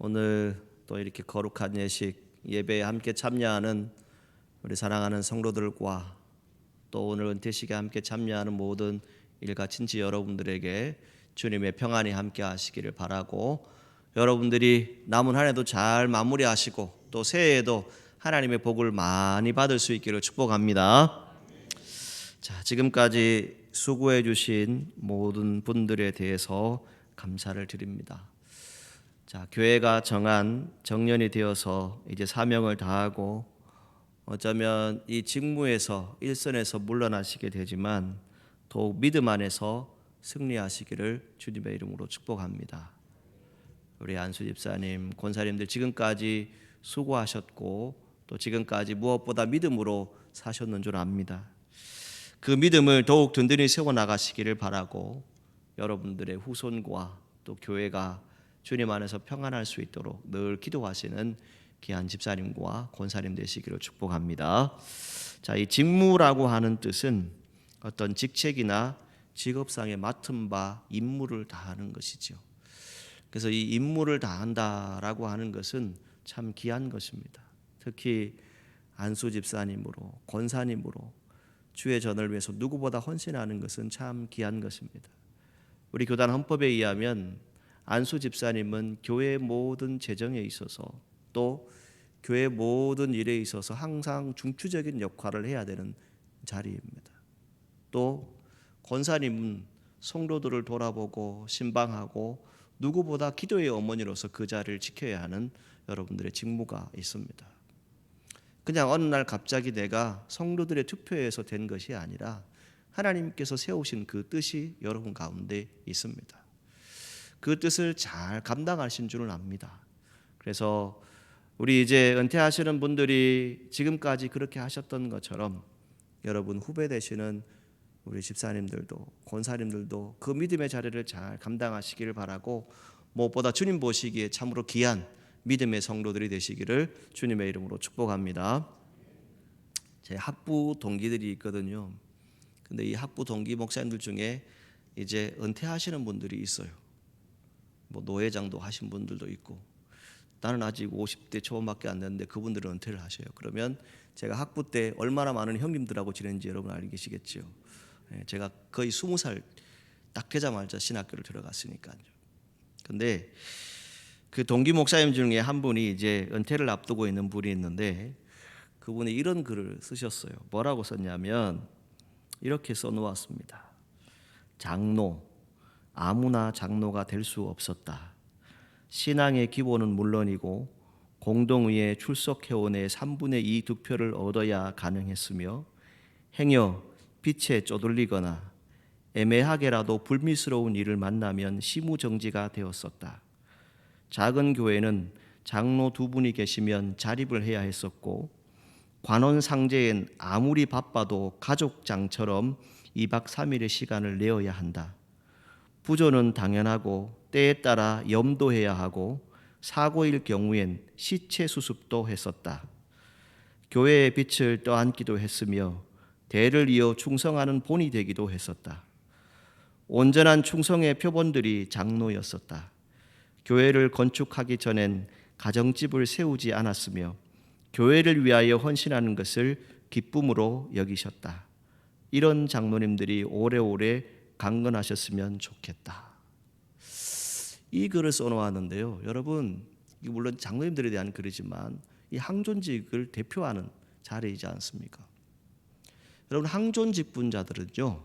오늘 또 이렇게 거룩한 예배에 함께 참여하는 우리 사랑하는 성도들과 또 오늘 은퇴식에 함께 참여하는 모든 일가 친지 여러분들에게 주님의 평안이 함께 하시기를 바라고, 여러분들이 남은 한 해도 잘 마무리하시고 또 새해에도 하나님의 복을 많이 받을 수 있기를 축복합니다. 자, 지금까지 수고해 주신 모든 분들에 대해서 감사를 드립니다. 자, 교회가 정한 정년이 되어서 이제 사명을 다하고 어쩌면 이 직무에서 일선에서 물러나시게 되지만 더욱 믿음 안에서 승리하시기를 주님의 이름으로 축복합니다. 우리 안수 집사님, 권사님들 지금까지 수고하셨고 또 지금까지 무엇보다 믿음으로 사셨는 줄 압니다. 그 믿음을 더욱 든든히 세워나가시기를 바라고, 여러분들의 후손과 또 교회가 주님 안에서 평안할 수 있도록 늘 기도하시는 귀한 집사님과 권사님 되시기를 축복합니다. 자, 이 직무라고 하는 뜻은 어떤 직책이나 직업상에 맡은 바 임무를 다하는 것이죠. 그래서 이 임무를 다한다라고 하는 것은 참 귀한 것입니다. 특히 안수 집사님으로, 권사님으로 주의 전을 위해서 누구보다 헌신하는 것은 참 귀한 것입니다. 우리 교단 헌법에 의하면 안수 집사님은 교회의 모든 재정에 있어서 또 교회 모든 일에 있어서 항상 중추적인 역할을 해야 되는 자리입니다. 또 권사님은 성도들을 돌아보고 신방하고 누구보다 기도의 어머니로서 그 자리를 지켜야 하는 여러분들의 직무가 있습니다. 그냥 어느 날 갑자기 내가 성도들의 투표에서 된 것이 아니라 하나님께서 세우신 그 뜻이 여러분 가운데 있습니다. 그 뜻을 잘 감당하신 줄은 압니다. 그래서 우리 이제 은퇴하시는 분들이 지금까지 그렇게 하셨던 것처럼 여러분 후배 되시는 우리 집사님들도 권사님들도 그 믿음의 자리를 잘 감당하시기를 바라고, 무엇보다 주님 보시기에 참으로 귀한 믿음의 성도들이 되시기를 주님의 이름으로 축복합니다. 제 학부 동기들이 있거든요. 근데 이 학부 동기 목사님들 중에 이제 은퇴하시는 분들이 있어요. 뭐 노회장도 하신 분들도 있고, 나는 아직 50대 초반밖에 안 됐는데 그분들은 은퇴를 하셔요. 그러면 제가 학부 때 얼마나 많은 형님들하고 지냈는지 여러분 알고 계시겠죠. 제가 거의 20살 딱 되자마자 신학교를 들어갔으니까요. 근데 그 동기 목사님 중에 한 분이 이제 은퇴를 앞두고 있는 분이 있는데, 그분이 이런 글을 쓰셨어요. 뭐라고 썼냐면 이렇게 써놓았습니다. 장로, 아무나 장로가 될 수 없었다. 신앙의 기본은 물론이고 공동의에 출석해온의 3분의 2 득표를 얻어야 가능했으며, 행여 빛에 쪼들리거나 애매하게라도 불미스러운 일을 만나면 시무정지가 되었었다. 작은 교회는 장로 2분이 계시면 자립을 해야 했었고, 관원 상제엔 아무리 바빠도 가족장처럼 2박 3일의 시간을 내어야 한다. 부조는 당연하고 때에 따라 염도해야 하고 사고일 경우엔 시체 수습도 했었다. 교회의 빛을 떠안기도 했으며 대를 이어 충성하는 본이 되기도 했었다. 온전한 충성의 표본들이 장로였었다. 교회를 건축하기 전엔 가정집을 세우지 않았으며 교회를 위하여 헌신하는 것을 기쁨으로 여기셨다. 이런 장로님들이 오래오래 강건하셨으면 좋겠다. 이 글을 써놓았는데요. 여러분, 물론 장로님들에 대한 글이지만 이 항존직을 대표하는 자리이지 않습니까? 여러분, 항존직 분자들은요,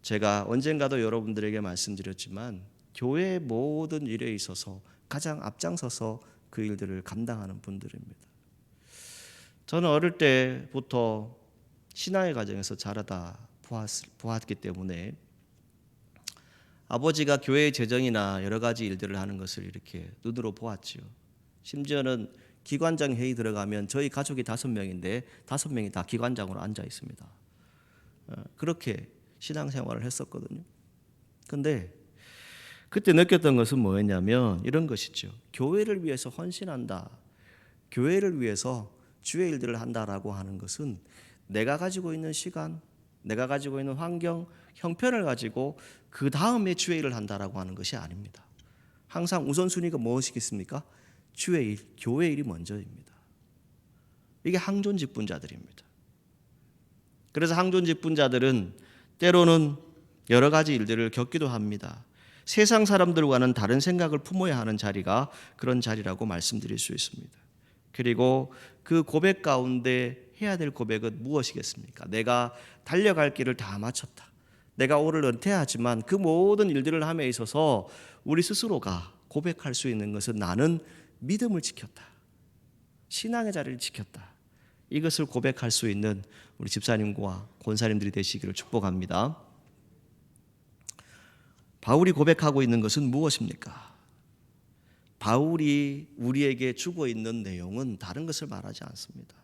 제가 언젠가도 여러분들에게 말씀드렸지만 교회의 모든 일에 있어서 가장 앞장서서 그 일들을 감당하는 분들입니다. 저는 어릴 때부터 신앙의 가정에서 자라다 보았기 때문에 아버지가 교회의 재정이나 여러 가지 일들을 하는 것을 이렇게 눈으로 보았지요. 심지어는 기관장 회의 들어가면 저희 가족이 5명인데 5명이 다 기관장으로 앉아 있습니다. 그렇게 신앙생활을 했었거든요. 근데 그때 느꼈던 것은 뭐였냐면 이런 것이죠. 교회를 위해서 헌신한다, 교회를 위해서 주의 일들을 한다라고 하는 것은 내가 가지고 있는 시간, 내가 가지고 있는 환경, 형편을 가지고 그 다음에 주의 일을 한다라고 하는 것이 아닙니다. 항상 우선순위가 무엇이겠습니까? 주의 일, 교회 일이 먼저입니다. 이게 항존 직분자들입니다. 그래서 항존 직분자들은 때로는 여러 가지 일들을 겪기도 합니다. 세상 사람들과는 다른 생각을 품어야 하는 자리가 그런 자리라고 말씀드릴 수 있습니다. 그리고 그 고백 가운데 해야 될 고백은 무엇이겠습니까? 내가 달려갈 길을 다 마쳤다. 내가 오늘 은퇴하지만 그 모든 일들을 함에 있어서 우리 스스로가 고백할 수 있는 것은 나는 믿음을 지켰다. 신앙의 자리를 지켰다. 이것을 고백할 수 있는 우리 집사님과 권사님들이 되시기를 축복합니다. 바울이 고백하고 있는 것은 무엇입니까? 바울이 우리에게 주고 있는 내용은 다른 것을 말하지 않습니다.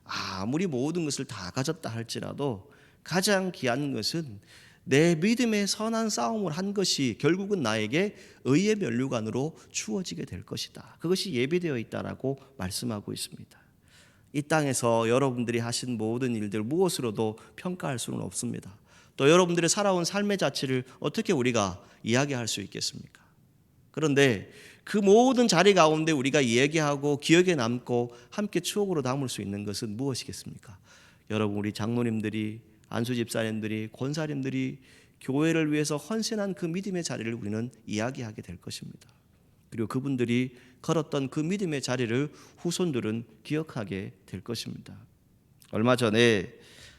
아무리 모든 것을 다 가졌다 할지라도 가장 귀한 것은 내 믿음의 선한 싸움을 한 것이 결국은 나에게 의의 면류관으로 주어지게 될 것이다. 그것이 예비되어 있다라고 말씀하고 있습니다. 이 땅에서 여러분들이 하신 모든 일들 무엇으로도 평가할 수는 없습니다. 또 여러분들의 살아온 삶의 자체를 어떻게 우리가 이야기할 수 있겠습니까? 그런데 그 모든 자리 가운데 우리가 이야기하고 기억에 남고 함께 추억으로 담을 수 있는 것은 무엇이겠습니까? 여러분, 우리 장로님들이, 안수 집사님들이, 권사님들이 교회를 위해서 헌신한 그 믿음의 자리를 우리는 이야기하게 될 것입니다. 그리고 그분들이 걸었던 그 믿음의 자리를 후손들은 기억하게 될 것입니다. 얼마 전에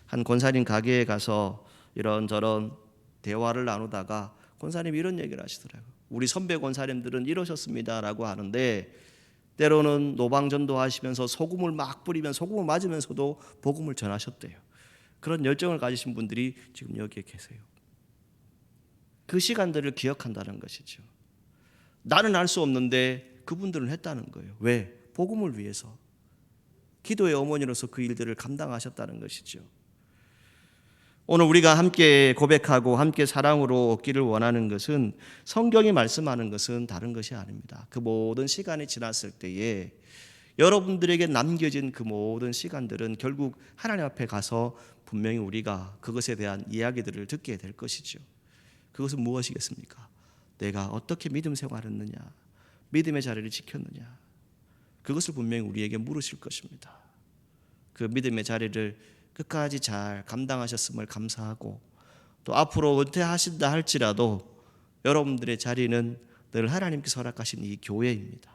한 권사님 가게에 가서 이런저런 대화를 나누다가 권사님이 이런 얘기를 하시더라고요. 우리 선배 권사님들은 이러셨습니다라고 하는데 때로는 노방전도 하시면서 소금을 막 뿌리면 소금을 맞으면서도 복음을 전하셨대요. 그런 열정을 가지신 분들이 지금 여기에 계세요. 그 시간들을 기억한다는 것이죠. 나는 알 수 없는데 그분들은 했다는 거예요. 왜? 복음을 위해서. 기도의 어머니로서 그 일들을 감당하셨다는 것이죠. 오늘 우리가 함께 고백하고 함께 사랑으로 얻기를 원하는 것은 성경이 말씀하는 것은 다른 것이 아닙니다. 그 모든 시간이 지났을 때에 여러분들에게 남겨진 그 모든 시간들은 결국 하나님 앞에 가서 분명히 우리가 그것에 대한 이야기들을 듣게 될 것이죠. 그것은 무엇이겠습니까? 내가 어떻게 믿음 생활했느냐, 믿음의 자리를 지켰느냐, 그것을 분명히 우리에게 물으실 것입니다. 그 믿음의 자리를 끝까지 잘 감당하셨음을 감사하고 또 앞으로 은퇴하신다 할지라도 여러분들의 자리는 늘 하나님께서 허락하신 이 교회입니다.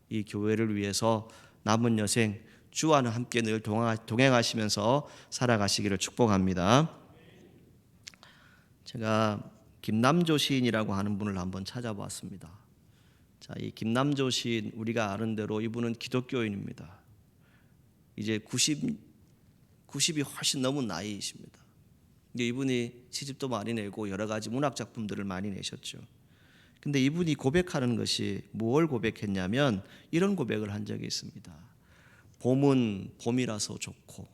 이 교회를 위해서 남은 여생 주와는 함께 늘 동행하시면서 살아가시기를 축복합니다. 제가 김남조 시인이라고 하는 분을 한번 찾아봤습니다. 자, 이 김남조 시인, 우리가 아는 대로 이분은 기독교인입니다. 이제 90이 훨씬 넘은 나이이십니다. 이분이 시집도 많이 내고 여러 가지 문학 작품들을 많이 내셨죠. 근데 이분이 고백하는 것이 뭘 고백했냐면 이런 고백을 한 적이 있습니다. 봄은 봄이라서 좋고,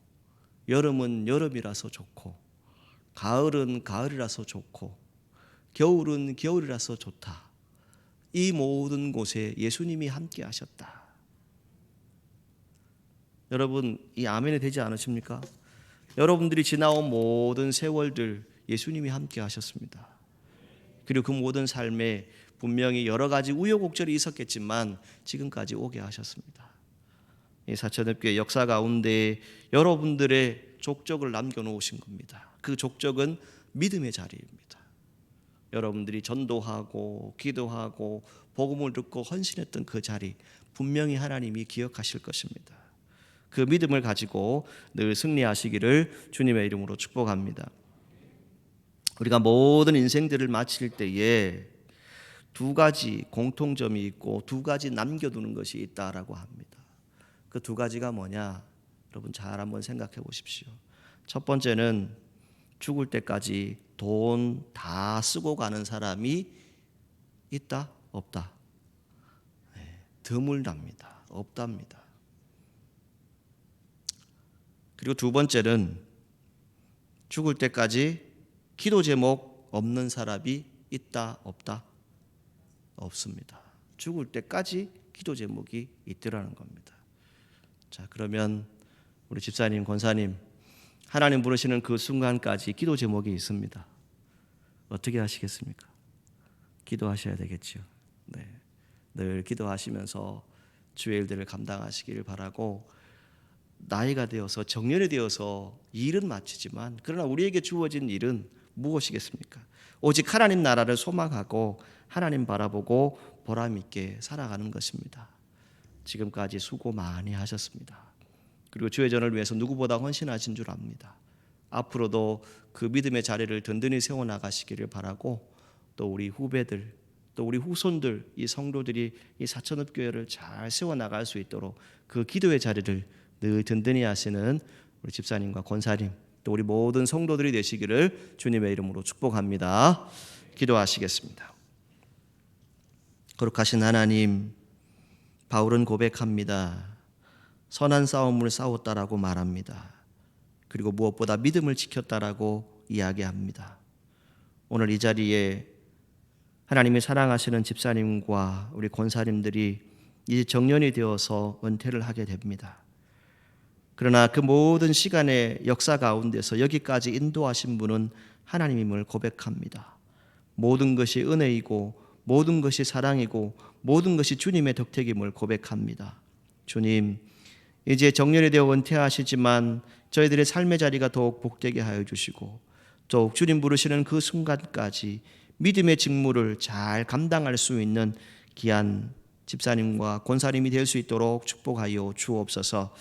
여름은 여름이라서 좋고, 가을은 가을이라서 좋고, 겨울은 겨울이라서 좋다. 이 모든 곳에 예수님이 함께 하셨다. 여러분, 이 아멘이 되지 않으십니까? 여러분들이 지나온 모든 세월들 예수님이 함께 하셨습니다. 그리고 그 모든 삶에 분명히 여러 가지 우여곡절이 있었겠지만 지금까지 오게 하셨습니다. 이 사천읍교회 역사 가운데 여러분들의 족적을 남겨놓으신 겁니다. 그 족적은 믿음의 자리입니다. 여러분들이 전도하고 기도하고 복음을 듣고 헌신했던 그 자리 분명히 하나님이 기억하실 것입니다. 그 믿음을 가지고 늘 승리하시기를 주님의 이름으로 축복합니다. 우리가 모든 인생들을 마칠 때에 두 가지 공통점이 있고 두 가지 남겨두는 것이 있다라고 합니다. 그 두 가지가 뭐냐? 여러분 잘 한번 생각해 보십시오. 첫 번째는 죽을 때까지 돈 다 쓰고 가는 사람이 있다? 없다? 드물답니다. 없답니다. 그리고 두 번째는 죽을 때까지 기도 제목 없는 사람이 있다? 없다? 없습니다. 죽을 때까지 기도 제목이 있더라는 겁니다. 자, 그러면 우리 집사님, 권사님, 하나님 부르시는 그 순간까지 기도 제목이 있습니다. 어떻게 하시겠습니까? 기도하셔야 되겠죠. 네. 늘 기도하시면서 주의 일들을 감당하시기를 바라고, 나이가 되어서 정년이 되어서 일은 마치지만 그러나 우리에게 주어진 일은 무엇이겠습니까? 오직 하나님 나라를 소망하고 하나님 바라보고 보람 있게 살아가는 것입니다. 지금까지 수고 많이 하셨습니다. 그리고 주의 전을 위해서 누구보다 헌신하신 줄 압니다. 앞으로도 그 믿음의 자리를 든든히 세워나가시기를 바라고, 또 우리 후배들, 또 우리 후손들, 이 성도들이 이 사천읍교회를 잘 세워나갈 수 있도록 그 기도의 자리를 늘 든든히 하시는 우리 집사님과 권사님, 또 우리 모든 성도들이 되시기를 주님의 이름으로 축복합니다. 기도하시겠습니다. 거룩하신 하나님, 바울은 고백합니다. 선한 싸움을 싸웠다라고 말합니다. 그리고 무엇보다 믿음을 지켰다라고 이야기합니다. 오늘 이 자리에 하나님이 사랑하시는 집사님과 우리 권사님들이 이제 정년이 되어서 은퇴를 하게 됩니다. 그러나 그 모든 시간의 역사 가운데서 여기까지 인도하신 분은 하나님임을 고백합니다. 모든 것이 은혜이고 모든 것이 사랑이고 모든 것이 주님의 덕택임을 고백합니다. 주님, 이제 정년이 되어 은퇴하시지만 저희들의 삶의 자리가 더욱 복되게 하여 주시고, 더욱 주님 부르시는 그 순간까지 믿음의 직무를 잘 감당할 수 있는 귀한 집사님과 권사님이 될 수 있도록 축복하여 주옵소서.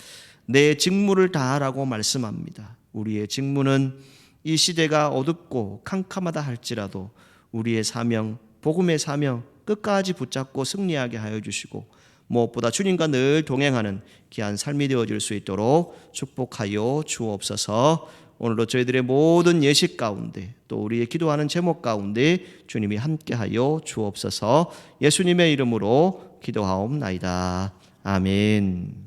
내 직무를 다하라고 말씀합니다. 우리의 직무는 이 시대가 어둡고 캄캄하다 할지라도 우리의 사명, 복음의 사명 끝까지 붙잡고 승리하게 하여 주시고, 무엇보다 주님과 늘 동행하는 귀한 삶이 되어질 수 있도록 축복하여 주옵소서. 오늘도 저희들의 모든 예식 가운데, 또 우리의 기도하는 제목 가운데 주님이 함께하여 주옵소서. 예수님의 이름으로 기도하옵나이다. 아멘.